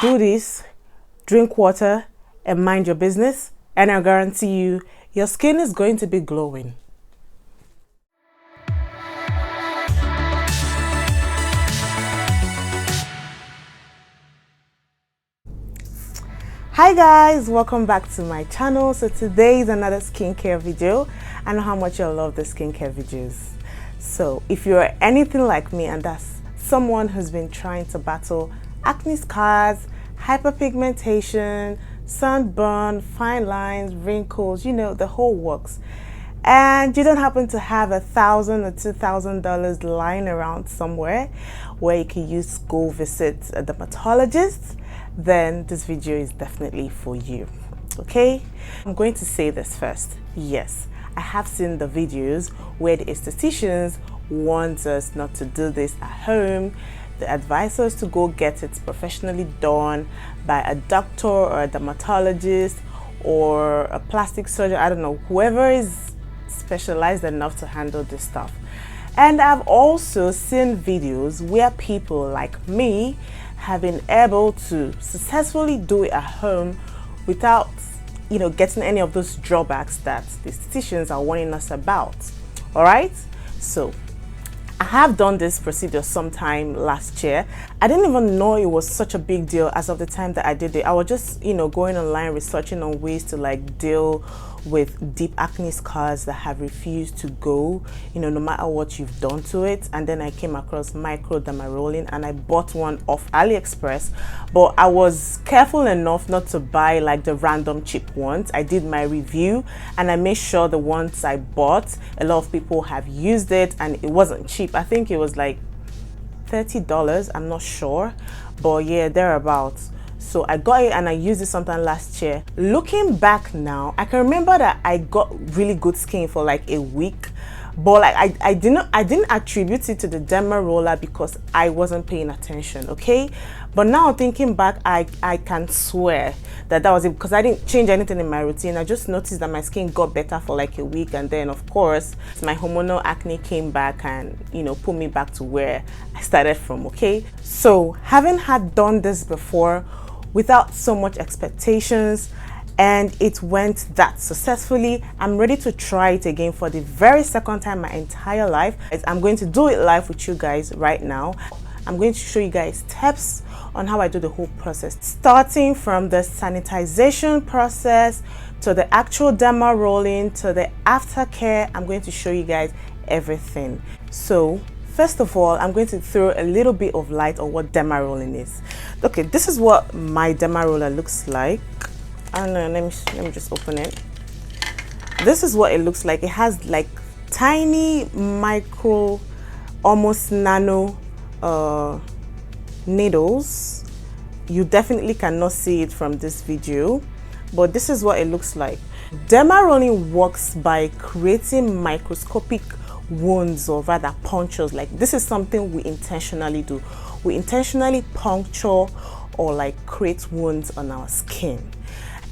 Do this, drink water, and mind your business, and I guarantee you, your skin is going to be glowing. Hi guys, welcome back to my channel. So today is another skincare video. I know how much you love the skincare videos. So if you're anything like me, and that's someone who's been trying to battle acne scars, hyperpigmentation, sunburn, fine lines, wrinkles, you know, the whole works, and you don't happen to have $1,000 or $2,000 lying around somewhere where you can use to go visit a dermatologist, then this video is definitely for you. Okay, I'm going to say this first. Yes, I have seen the videos where the estheticians want us not to do this at home. They advise us to go get it professionally done by a doctor or a dermatologist or a plastic surgeon. I don't know, whoever is specialized enough to handle this stuff. And I've also seen videos where people like me have been able to successfully do it at home without, you know, getting any of those drawbacks that the estheticians are warning us about. All right, so I have done this procedure sometime last year. I didn't even know it was such a big deal as of the time that I did it. I was just, you know, going online researching on ways to like deal with deep acne scars that have refused to go, you know, no matter what you've done to it. And then I came across Dermarolling and I bought one off AliExpress, but I was careful enough not to buy like the random cheap ones. I did my review and I made sure the ones I bought, a lot of people have used it and it wasn't cheap. I think it was like $30, I'm not sure, but yeah, thereabouts. So I got it and I used it sometime last year. Looking back now, I can remember that I got really good skin for like a week, but like I didn't attribute it to the derma roller because I wasn't paying attention. Okay, but now thinking back, I can swear that was it because I didn't change anything in my routine. I just noticed that my skin got better for like a week, and then of course my hormonal acne came back and, you know, put me back to where I started from. Okay, so having had done this before without so much expectations, and it went that successfully, I'm ready to try it again for the very second time my entire life. I'm going to do it live with you guys right now. I'm going to show you guys steps on how I do the whole process, starting from the sanitization process to the actual dermarolling to the aftercare. I'm going to show you guys everything. So first of all, I'm going to throw a little bit of light on what dermarolling is. Okay, this is what my dermaroller looks like. I don't know, let me just open it. This is what it looks like. It has like tiny micro, almost nano needles. You definitely cannot see it from this video, but this is what it looks like. Dermarolling works by creating microscopic wounds, or rather punctures. Like, this is something we intentionally do. We intentionally puncture or like create wounds on our skin,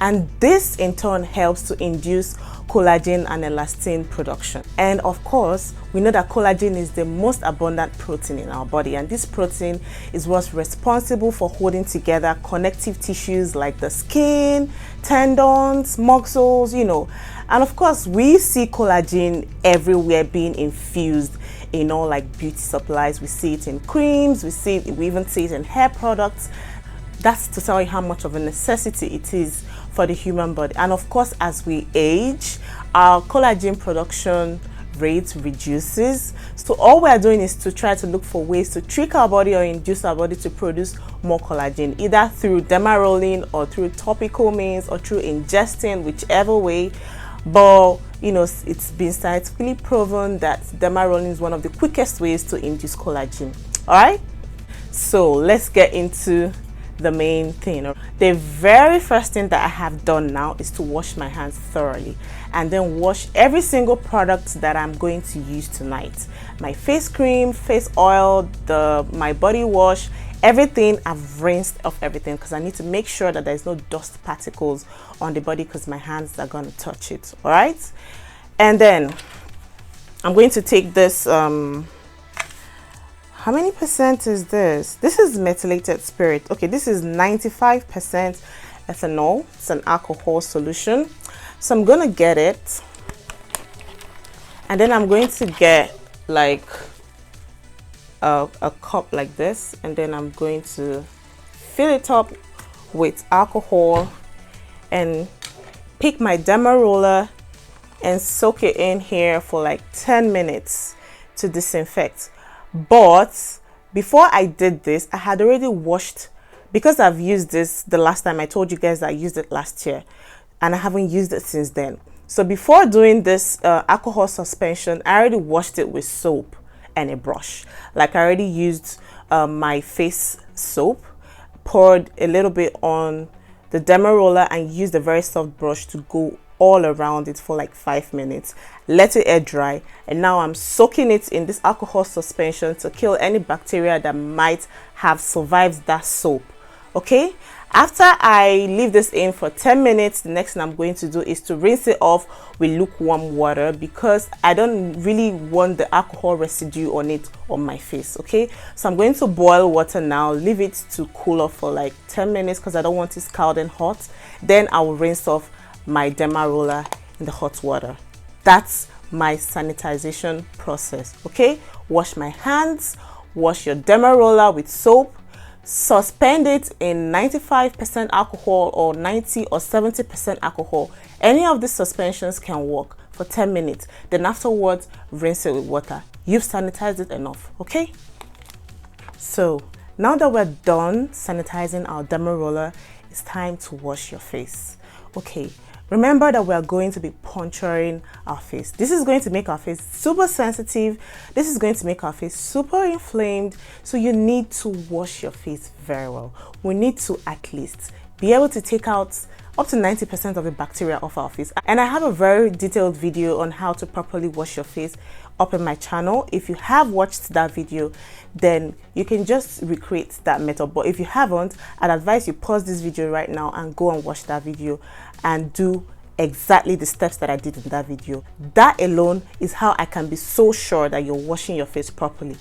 and this in turn helps to induce collagen and elastin production. And of course, we know that collagen is the most abundant protein in our body, and this protein is what's responsible for holding together connective tissues like the skin, tendons, muscles, you know. And of course, we see collagen everywhere being infused in all like beauty supplies. We see it in creams, we even see it in hair products. That's to tell you how much of a necessity it is for the human body. And of course, as we age, our collagen production rate reduces. So all we're doing is to try to look for ways to trick our body or induce our body to produce more collagen, either through dermarolling or through topical means or through ingesting, whichever way. But you know, it's been scientifically proven that dermarolling is one of the quickest ways to induce collagen. All right, so let's get into the main thing. The very first thing that I have done now is to wash my hands thoroughly, and then wash every single product that I'm going to use tonight. My face cream, face oil, my body wash, everything. I've rinsed off everything because I need to make sure that there's no dust particles on the body because my hands are going to touch it. All right, and then I'm going to take this How many percent is this? This is methylated spirit. Okay, this is 95% ethanol. It's an alcohol solution. So I'm gonna get it, and then I'm going to get like a cup like this, and then I'm going to fill it up with alcohol and pick my Dermaroller and soak it in here for like 10 minutes to disinfect. But before I did this, I had already washed, because I've used this the last time. I told you guys I used it last year and I haven't used it since then. So before doing this alcohol suspension, I already washed it with soap and a brush. Like I already used my face soap, poured a little bit on the Dermaroller and used a very soft brush to go all around it for like 5 minutes, let it air dry, and now I'm soaking it in this alcohol suspension to kill any bacteria that might have survived that soap. Okay, after I leave this in for 10 minutes, the next thing I'm going to do is to rinse it off with lukewarm water, because I don't really want the alcohol residue on it on my face. Okay, so I'm going to boil water now, leave it to cool off for like 10 minutes because I don't want it scalding hot. Then I will rinse off my Dermaroller in the hot water. That's my sanitization process. Okay, wash my hands, wash your Dermaroller with soap, suspend it in 95% alcohol or 90 or 70% alcohol. Any of these suspensions can work for 10 minutes. Then afterwards, rinse it with water. You've sanitized it enough. Okay, so now that we're done sanitizing our Dermaroller, it's time to wash your face. Okay, remember that we are going to be puncturing our face. This is going to make our face super sensitive. This is going to make our face super inflamed. So you need to wash your face very well. We need to at least be able to take out up to 90% of the bacteria off our face. And I have a very detailed video on how to properly wash your face up in my channel. If you have watched that video, then you can just recreate that method. But if you haven't, I'd advise you pause this video right now and go and watch that video and do exactly the steps that I did in that video. That alone is how I can be so sure that you're washing your face properly.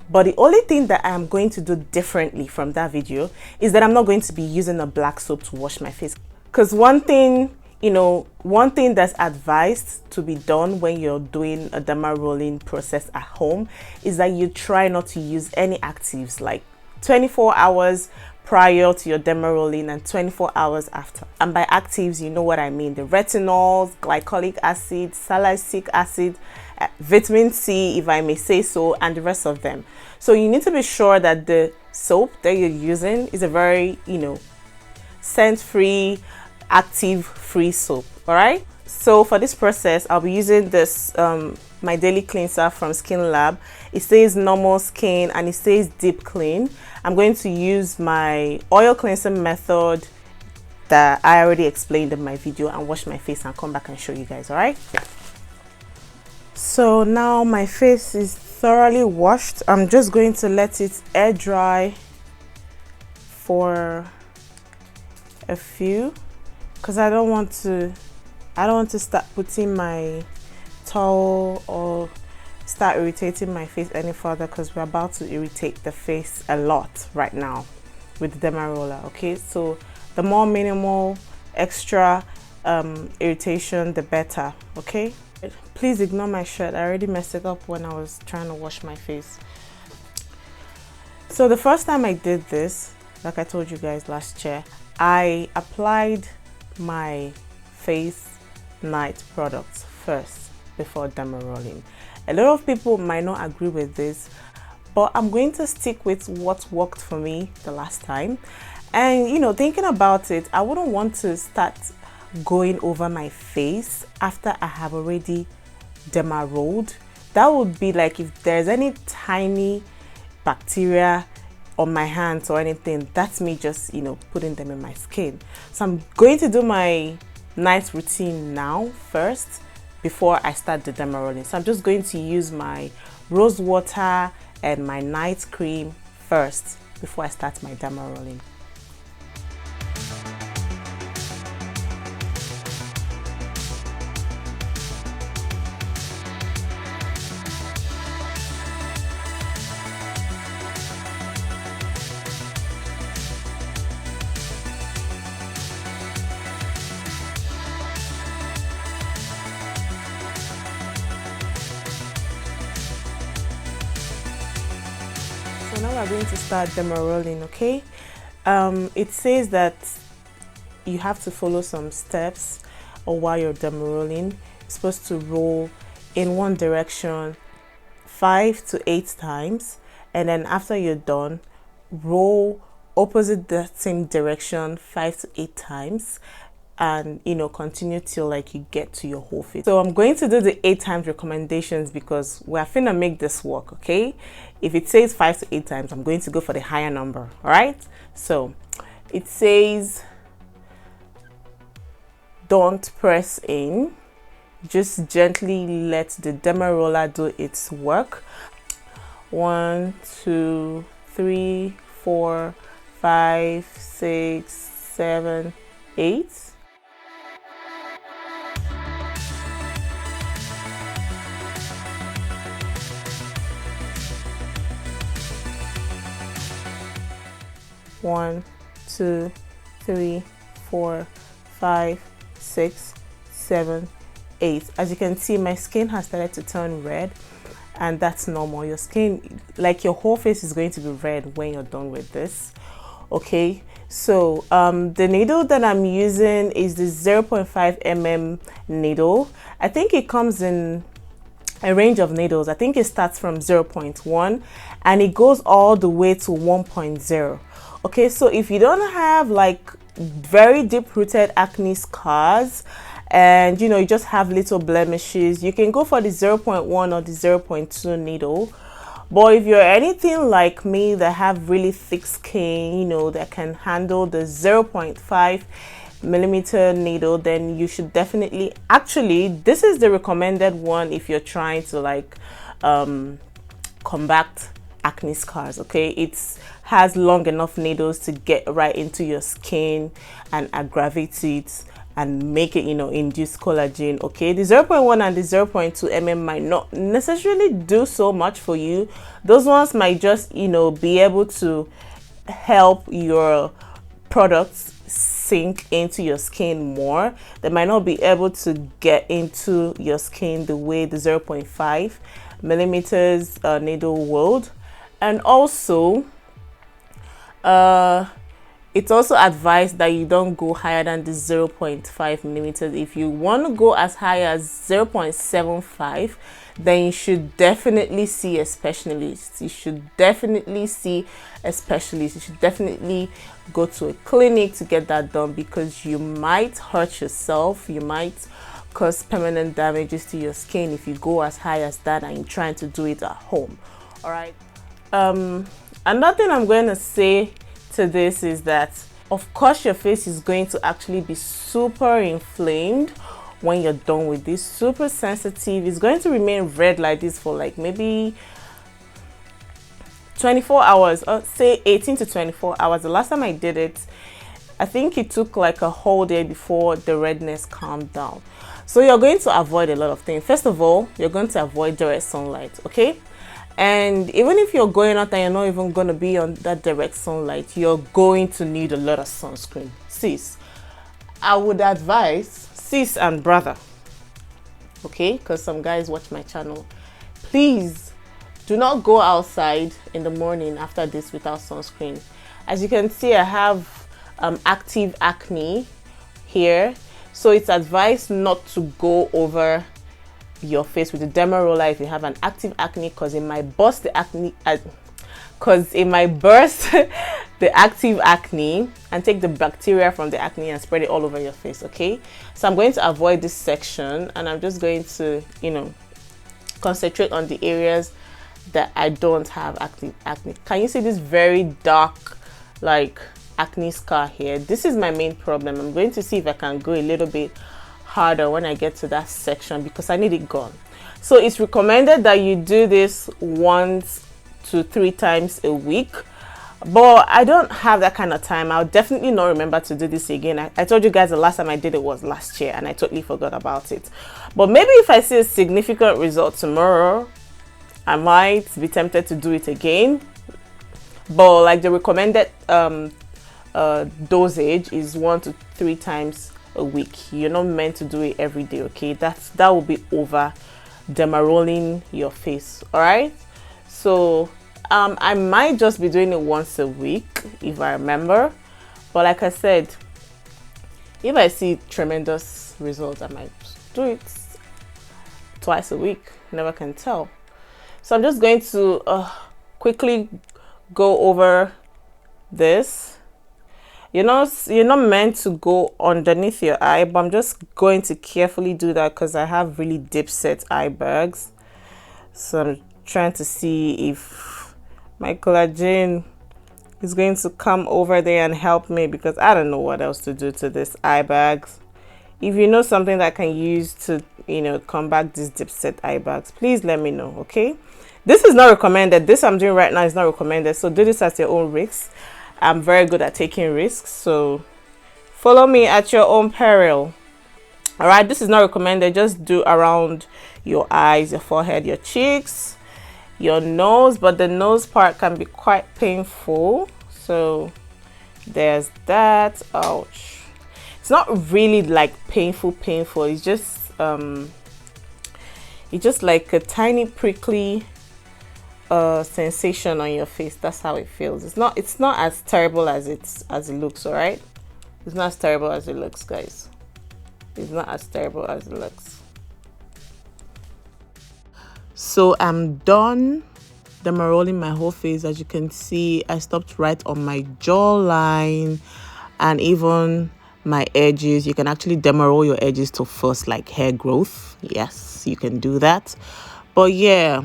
But the only thing that I am going to do differently from that video is that I'm not going to be using a black soap to wash my face. Because one thing that's advised to be done when you're doing a Dermarolling process at home is that you try not to use any actives like 24 hours prior to your Dermarolling and 24 hours after. And by actives, you know what I mean: the retinols, glycolic acid, salicylic acid, vitamin C, if I may say so, and the rest of them. So you need to be sure that the soap that you're using is a very, scent-free, active-free soap. All right. So for this process, I'll be using this my daily cleanser from Skin Lab. It says normal skin and it says deep clean. I'm going to use my oil cleansing method that I already explained in my video and wash my face and come back and show you guys. All right. So now my face is thoroughly washed. I'm just going to let it air dry for a few, because I don't want to start putting my towel or start irritating my face any further, because we're about to irritate the face a lot right now with the Dermaroller. Okay, so the more minimal extra irritation, the better. Okay, please ignore my shirt. I already messed it up when I was trying to wash my face. So the first time I did this, like I told you guys last year, I applied my face night products first before Dermarolling. A lot of people might not agree with this, but I'm going to stick with what worked for me the last time. And thinking about it, I wouldn't want to start going over my face after I have already Dermarolled. That would be like if there's any tiny bacteria on my hands or anything, that's me just putting them in my skin. So I'm going to do my night routine now first before I start the Dermarolling. So I'm just going to use my rose water and my night cream first before I start my Dermarolling. are going to start dermarolling, okay? It says that you have to follow some steps, or while you're dermarolling, you're supposed to roll in one direction 5 to 8 times, and then after you're done, roll opposite the same direction 5 to 8 times, and continue till like you get to your whole face. So I'm going to do the 8 times recommendations because we're finna make this work, okay? If it says 5 to 8 times, I'm going to go for the higher number. All right, so it says don't press in, just gently let the derma roller do its work. 1 2 3 4 5 6 7 8. One, 2, 3, 4, 5, 6, 7, 8. As you can see, my skin has started to turn red, and that's normal. Your skin, like your whole face, is going to be red when you're done with this. Okay, so the needle that I'm using is the 0.5 mm needle. I think it comes in a range of needles. I think it starts from 0.1 and it goes all the way to 1.0. Okay, so if you don't have like very deep rooted acne scars and you just have little blemishes, you can go for the 0.1 or the 0.2 needle. But if you're anything like me that have really thick skin, that can handle the 0.5 millimeter needle, then you should definitely, actually this is the recommended one if you're trying to like combat acne scars. Okay, it has long enough needles to get right into your skin and aggravate it and make it induce collagen. Okay, the 0.1 and the 0.2 mm might not necessarily do so much for you. Those ones might just be able to help your products sink into your skin more. They might not be able to get into your skin the way the 0.5 millimeters needle would. And also it's also advised that you don't go higher than the 0.5 millimeters. If you want to go as high as 0.75, then you should definitely see a specialist. You should definitely see a specialist. You should definitely go to a clinic to get that done, because you might hurt yourself. You might cause permanent damages to your skin if you go as high as that and you're trying to do it at home. All right. Another thing I'm going to say to this is that, of course, your face is going to actually be super inflamed when you're done with this, super sensitive. It's going to remain red like this for like maybe 24 hours, or say 18 to 24 hours. The last time I did it, I think it took like a whole day before the redness calmed down. So you're going to avoid a lot of things. First of all, you're going to avoid direct sunlight, okay? And even if you're going out and you're not even going to be on that direct sunlight, you're going to need a lot of sunscreen. Sis, I would advise, sis and brother, okay, because some guys watch my channel, please do not go outside in the morning after this without sunscreen. As you can see, I have active acne here, so it's advised not to go over your face with the derma roller if you have an active acne, because it might burst the acne, the active acne and take the bacteria from the acne and spread it all over your face. Okay, so I'm going to avoid this section and I'm just going to concentrate on the areas that I don't have active acne. Can you see this very dark like acne scar here? This is my main problem. I'm going to see if I can go a little bit harder when I get to that section because I need it gone. So it's recommended that you do this 1 to 3 times a week, but I don't have that kind of time. I'll definitely not remember to do this again. I told you guys the last time I did it was last year and I totally forgot about it. But maybe if I see a significant result tomorrow, I might be tempted to do it again. But like the recommended dosage is 1 to 3 times a week. You're not meant to do it every day, okay? That will be over dermarolling your face. All right, so I might just be doing it once a week if I remember, but like I said, if I see tremendous results, I might do it twice a week. Never can tell. So I'm just going to quickly go over this. You're not meant to go underneath your eye, but I'm just going to carefully do that because I have really deep set eye bags. So I'm trying to see if my collagen is going to come over there and help me, because I don't know what else to do to this eye bags. If you know something that I can use to, combat these deep set eye bags, please let me know, okay? This is not recommended. This I'm doing right now is not recommended, so do this at your own risk. I'm very good at taking risks, so follow me at your own peril. All right, this is not recommended. Just do around your eyes, your forehead, your cheeks, your nose, but the nose part can be quite painful, so there's that. Ouch. It's not really like painful. It's just like a tiny prickly sensation on your face. That's how it feels. It's not as terrible as it looks. All right, it's not as terrible as it looks, guys. It's not as terrible as it looks. So I'm done dermarolling my whole face. As you can see, I stopped right on my jawline and even my edges. You can actually dermaroll your edges to first like hair growth. Yes, you can do that. But yeah,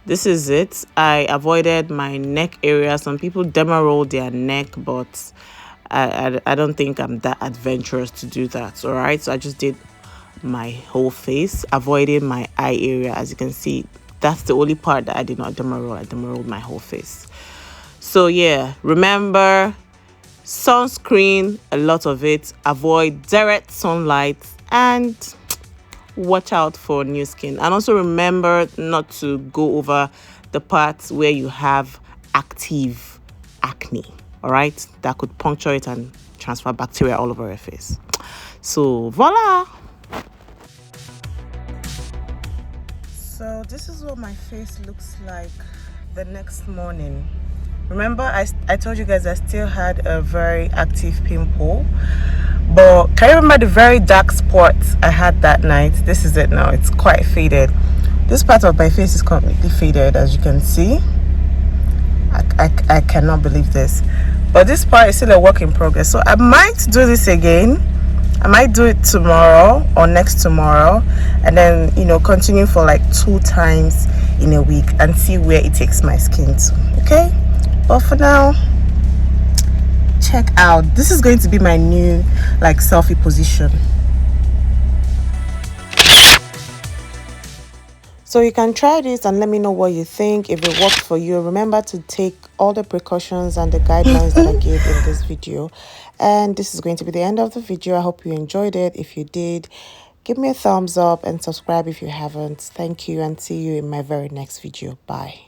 this is it. I avoided my neck area. Some people dermaroll their neck, but I don't think I'm that adventurous to do that. All right, so I just did my whole face, avoiding my eye area. As you can see, that's the only part that I did not dermaroll. I dermarolled my whole face. So yeah, remember, sunscreen, a lot of it, avoid direct sunlight, and watch out for new skin. And also remember not to go over the parts where you have active acne, all right? That could puncture it and transfer bacteria all over your face. So voila. So this is what my face looks like the next morning. Remember, I told you guys I still had a very active pimple, but can you remember the very dark spot I had that night? This is it now. It's quite faded. This part of my face is completely faded, as you can see. I cannot believe this, but this part is still a work in progress. So I might do this again. I might do it tomorrow or next tomorrow, and then continue for like 2 times in a week and see where it takes my skin to. Okay, but for now, check out, this is going to be my new like selfie position. So you can try this and let me know what you think. If it works for you, remember to take all the precautions and the guidelines that I gave in this video. And this is going to be the end of the video. I hope you enjoyed it. If you did, give me a thumbs up and subscribe if you haven't. Thank you, and see you in my very next video. Bye.